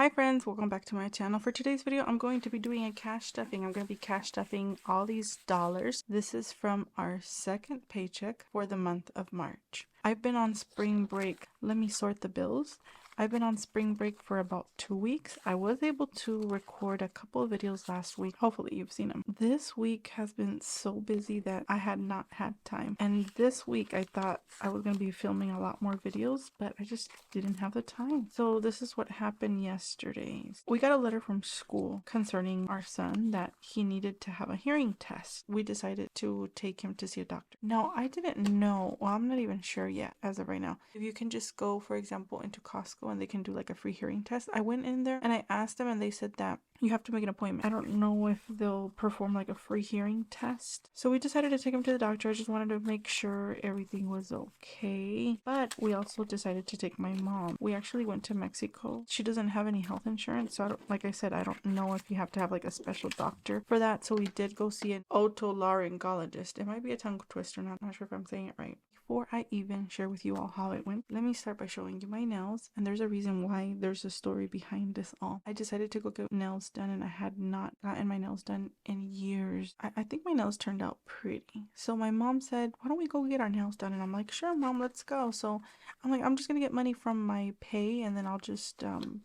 Hi friends, welcome back to my channel. For today's video, I'm going to be doing a cash stuffing. I'm going to be cash stuffing all these dollars. This is from our second paycheck for the month of March. I've been on spring break. Let me sort the bills. I've been on spring break for about 2 weeks. I was able to record a couple of videos last week. Hopefully you've seen them. This week has been so busy that I had not had time. And this week I thought I was going to be filming a lot more videos, but I just didn't have the time. So this is what happened yesterday. We got a letter from school concerning our son that he needed to have a hearing test. We decided to take him to see a doctor. Now, I didn't know, well, I'm not even sure yet as of right now, if you can just go, for example, into Costco and they can do like a free hearing test. I went in there and I asked them and they said that you have to make an appointment. I don't know if they'll perform like a free hearing test. So we decided to take him to the doctor. I just wanted to make sure everything was okay. But we also decided to take my mom. We actually went to Mexico. She doesn't have any health insurance. So like I said, I don't know if you have to have like a special doctor for that. So we did go see an otolaryngologist. It might be a tongue twister. I'm not sure if I'm saying it right. Before I even share with you all how it went, let me start by showing you my nails. And there's a reason why there's a story behind this all. I decided to go get nails done and I had not gotten my nails done in years. I think my nails turned out pretty. So my mom said, why don't we go get our nails done? And I'm like, sure mom, let's go. So I'm like, I'm just gonna get money from my pay and then I'll just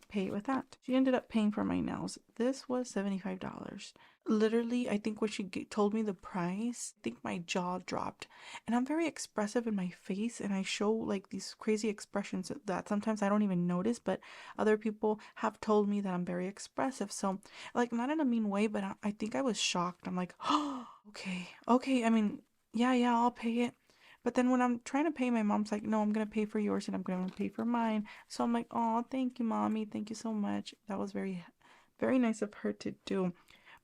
pay it with that. She ended up paying for my nails. This was $75. Literally, I think when she told me the price, I think my jaw dropped. And I'm very expressive in my face and I show like these crazy expressions that sometimes I don't even notice, but other people have told me that I'm very expressive. So like not in a mean way, but I think I was shocked. I'm like, oh, okay. I mean, yeah, I'll pay it. But then when I'm trying to pay, my mom's like, no, I'm going to pay for yours and I'm going to pay for mine. So I'm like, oh, thank you, mommy. Thank you so much. That was very, very nice of her to do.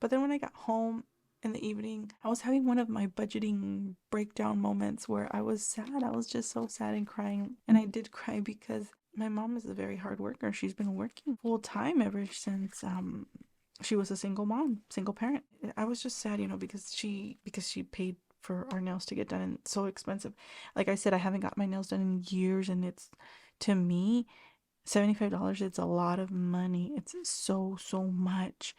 But then when I got home in the evening, I was having one of my budgeting breakdown moments where I was sad. I was just so sad and crying. And I did cry because my mom is a very hard worker. She's been working full time ever since she was a single mom, single parent. I was just sad, because she paid for our nails to get done and it's so expensive. Like I said, I haven't got my nails done in years and it's, to me, $75, it's a lot of money. It's so much.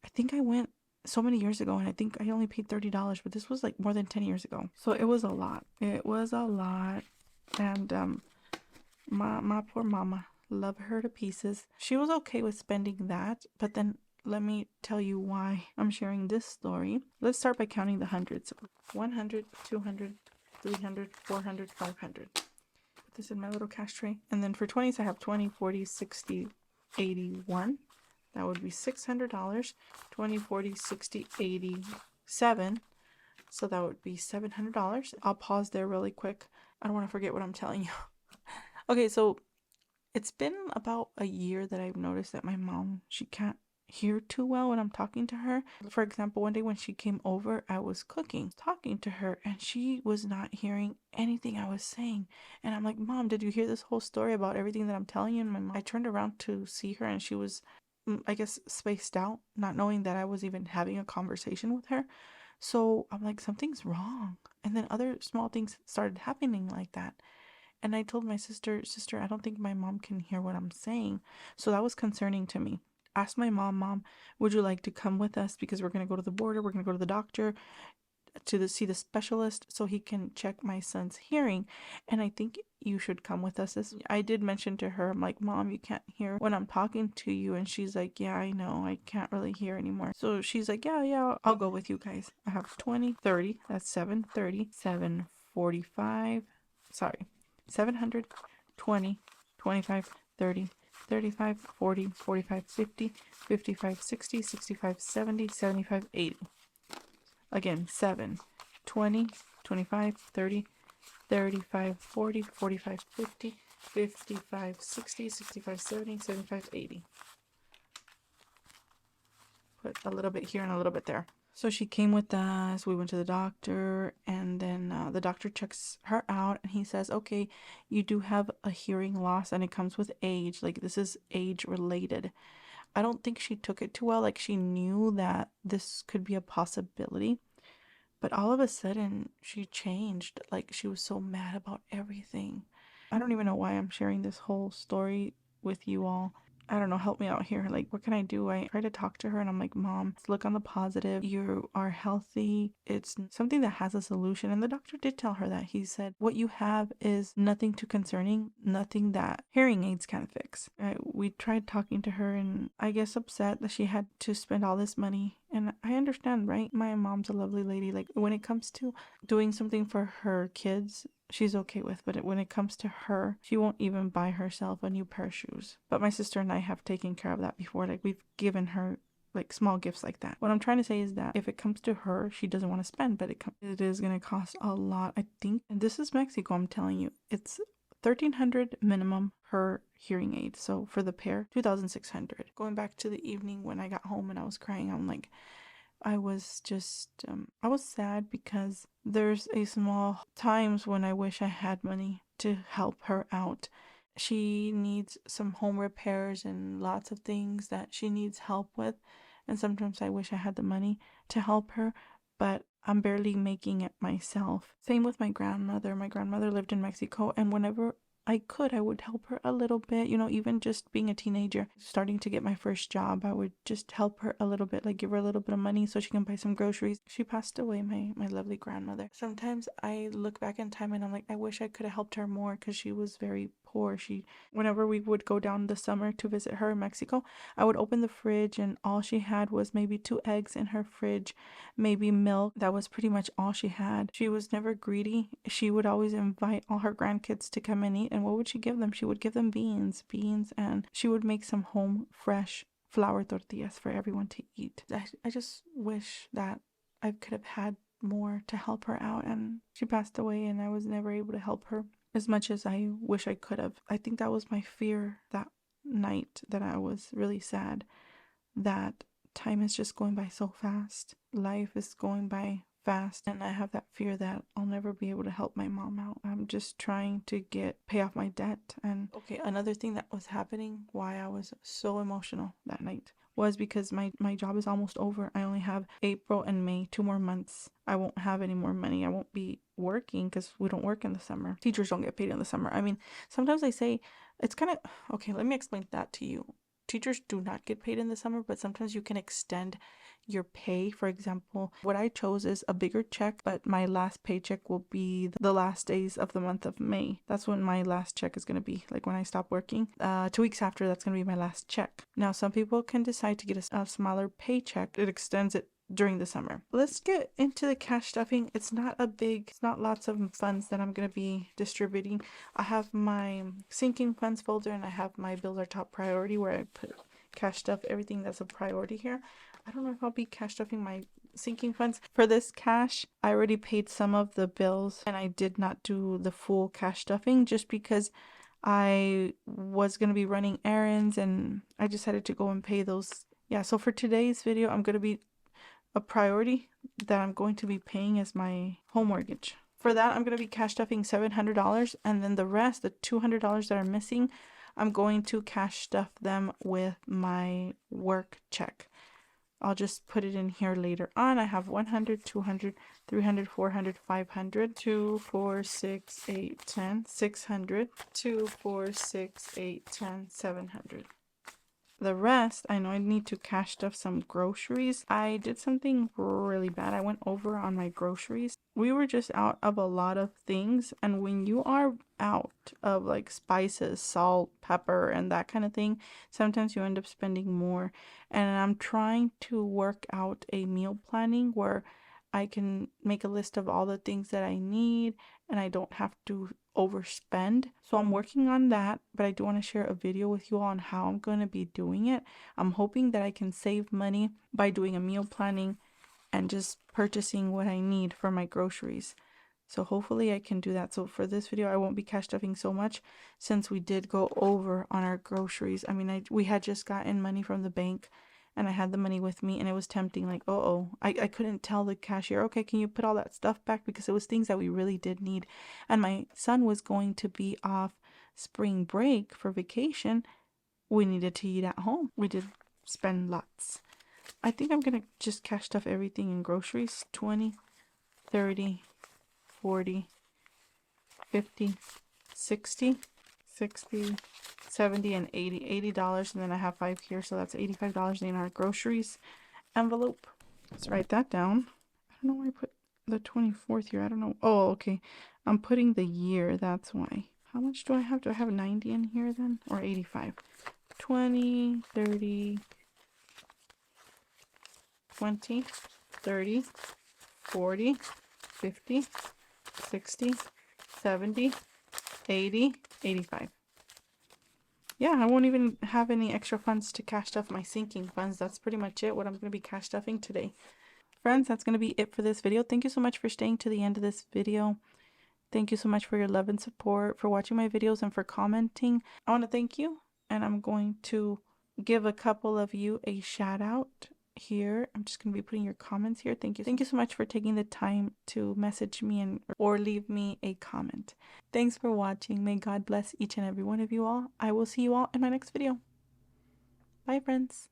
I think I went so many years ago and I think I only paid $30, but this was like more than 10 years ago. So it was a lot. It was a lot. And my poor mama, love her to pieces. She was okay with spending that, but then let me tell you why I'm sharing this story. Let's start by counting the hundreds. 100, 200, 300, 400, 500. Put this in my little cash tray. And then for 20s, I have 20, 40, 60, 81. That would be $600. 20, 40, 60, 87. So that would be $700. I'll pause there really quick. I don't want to forget what I'm telling you. Okay, so it's been about a year that I've noticed that my mom, she can't hear too well when I'm talking to her. For example, one day when she came over, I was cooking, talking to her, and she was not hearing anything I was saying. And I'm like, Mom, did you hear this whole story about everything that I'm telling you? And my mom, I turned around to see her and she was, I guess, spaced out, not knowing that I was even having a conversation with her. So I'm like, something's wrong. And then other small things started happening like that. And I told my sister, I don't think my mom can hear what I'm saying. So that was concerning to me. Asked my mom, would you like to come with us? Because we're going to go to the border. We're going to go to the doctor to see the specialist so he can check my son's hearing. And I think you should come with us. I did mention to her, I'm like, Mom, you can't hear when I'm talking to you. And she's like, yeah, I know. I can't really hear anymore. So she's like, yeah, I'll go with you guys. I have 20, 30. That's 730, 745. Sorry. 700, 20, 25, 30, 35, 40, 45, 50, 55, 60, 65, 70, 75, 80. Again, 7, 20, 25, 30, 35, 40, 45, 50, 55, 60, 65, 70, 75, 80. Put a little bit here and a little bit there. So she came with us, we went to the doctor, and then the doctor checks her out and he says, okay, you do have a hearing loss and it comes with age. Like, this is age related. I don't think she took it too well. Like, she knew that this could be a possibility, but all of a sudden she changed. Like, she was so mad about everything. I don't even know why I'm sharing this whole story with you all. I don't know, help me out here. Like, what can I do? I try to talk to her and I'm like, Mom, look on the positive. You are healthy. It's something that has a solution. And the doctor did tell her that. He said, what you have is nothing too concerning, nothing that hearing aids can fix. We tried talking to her and I guess upset that she had to spend all this money. And I understand, right? My mom's a lovely lady. Like, when it comes to doing something for her kids, she's okay with, but when it comes to her, she won't even buy herself a new pair of shoes. But my sister and I have taken care of that before. Like, we've given her like small gifts like that. What I'm trying to say is that if it comes to her, she doesn't want to spend, but it is going to cost a lot, I think. And this is Mexico, I'm telling you. It's $1,300 minimum per hearing aid. So for the pair, $2,600. Going back to the evening when I got home and I was crying, I'm like, I was just, I was sad because there's a small times when I wish I had money to help her out. She needs some home repairs and lots of things that she needs help with. And sometimes I wish I had the money to help her, but I'm barely making it myself. Same with my grandmother. My grandmother lived in Mexico, and whenever I could, I would help her a little bit, you know, even just being a teenager, starting to get my first job, I would just help her a little bit, like give her a little bit of money so she can buy some groceries. She passed away, my lovely grandmother. Sometimes I look back in time and I'm like, I wish I could have helped her more because she was very poor. Whenever we would go down the summer to visit her in Mexico, I would open the fridge and all she had was maybe 2 eggs in her fridge, maybe milk. That was pretty much all she had. She was never greedy. She would always invite all her grandkids to come and eat. And what would she give them? She would give them beans, and she would make some home fresh flour tortillas for everyone to eat. I just wish that I could have had more to help her out, and she passed away and I was never able to help her as much as I wish I could have. I think that was my fear that night, that I was really sad that time is just going by so fast. Life is going by fast, and I have that fear that I'll never be able to help my mom out. I'm just trying to pay off my debt. And okay, another thing that was happening, why I was so emotional that night, was because my job is almost over. I only have April and May, 2 more months. I won't have any more money. I won't be working because we don't work in the summer. Teachers don't get paid in the summer. I mean, sometimes they say it's kind of okay. Let me explain that to you. Teachers do not get paid in the summer, but sometimes you can extend your pay. For example, what I chose is a bigger check, but my last paycheck will be the last days of the month of May. That's when my last check is going to be, like when I stop working. 2 weeks after, that's going to be my last check. Now, some people can decide to get a smaller paycheck. It extends it during the summer. Let's get into the cash stuffing. It's not lots of funds that I'm going to be distributing. I have my sinking funds folder and I have my bills are top priority where I put cash stuff, everything that's a priority here. I don't know if I'll be cash stuffing my sinking funds. For this cash, I already paid some of the bills and I did not do the full cash stuffing just because I was going to be running errands and I decided to go and pay those. Yeah, so for today's video, I'm going to be a priority that I'm going to be paying as my home mortgage. For that, I'm going to be cash stuffing $700, and then the rest, the $200 that are missing, I'm going to cash stuff them with my work check. I'll just put it in here later on. I have 100, 200, 300, 400, 500, 2, 4, 6, 8, 10, 600, 2, 4, 6, 8, 10, 700. The rest, I know I need to cash stuff some groceries. I did something really bad. I went over on my groceries. We were just out of a lot of things. And when you are out of like spices, salt, pepper, and that kind of thing, sometimes you end up spending more. And I'm trying to work out a meal planning where I can make a list of all the things that I need and I don't have to overspend. So I'm working on that, but I do want to share a video with you all on how I'm going to be doing it. I'm hoping that I can save money by doing a meal planning and just purchasing what I need for my groceries. So hopefully I can do that. So for this video, I won't be cash stuffing so much since we did go over on our groceries. I mean, we had just gotten money from the bank and I had the money with me and it was tempting, like, I couldn't tell the cashier, okay, can you put all that stuff back, because it was things that we really did need. And my son was going to be off spring break for vacation. We needed to eat at home. We did spend lots. I think I'm gonna just cash stuff everything in groceries. 20, 30, 40, 50, 60, 60, 70, and 80. $80, and then I have 5 here, so that's $85 in our groceries envelope. Let's write that down. I don't know why I put the 24th here. I don't know. Oh, okay. I'm putting the year. That's why. How much do I have? Do I have 90 in here then? Or 85? 20, 30, 20, 30, 40, 50, 60, 70, 80, 85. Yeah, I won't even have any extra funds to cash stuff my sinking funds. That's pretty much it, what I'm going to be cash stuffing today. Friends, that's going to be it for this video. Thank you so much for staying to the end of this video. Thank you so much for your love and support, for watching my videos, and for commenting. I want to thank you, and I'm going to give a couple of you a shout out here. I'm just going to be putting your comments here. Thank you. Thank you so much for taking the time to message me or leave me a comment. Thanks for watching. May God bless each and every one of you all. I will see you all in my next video. Bye, friends.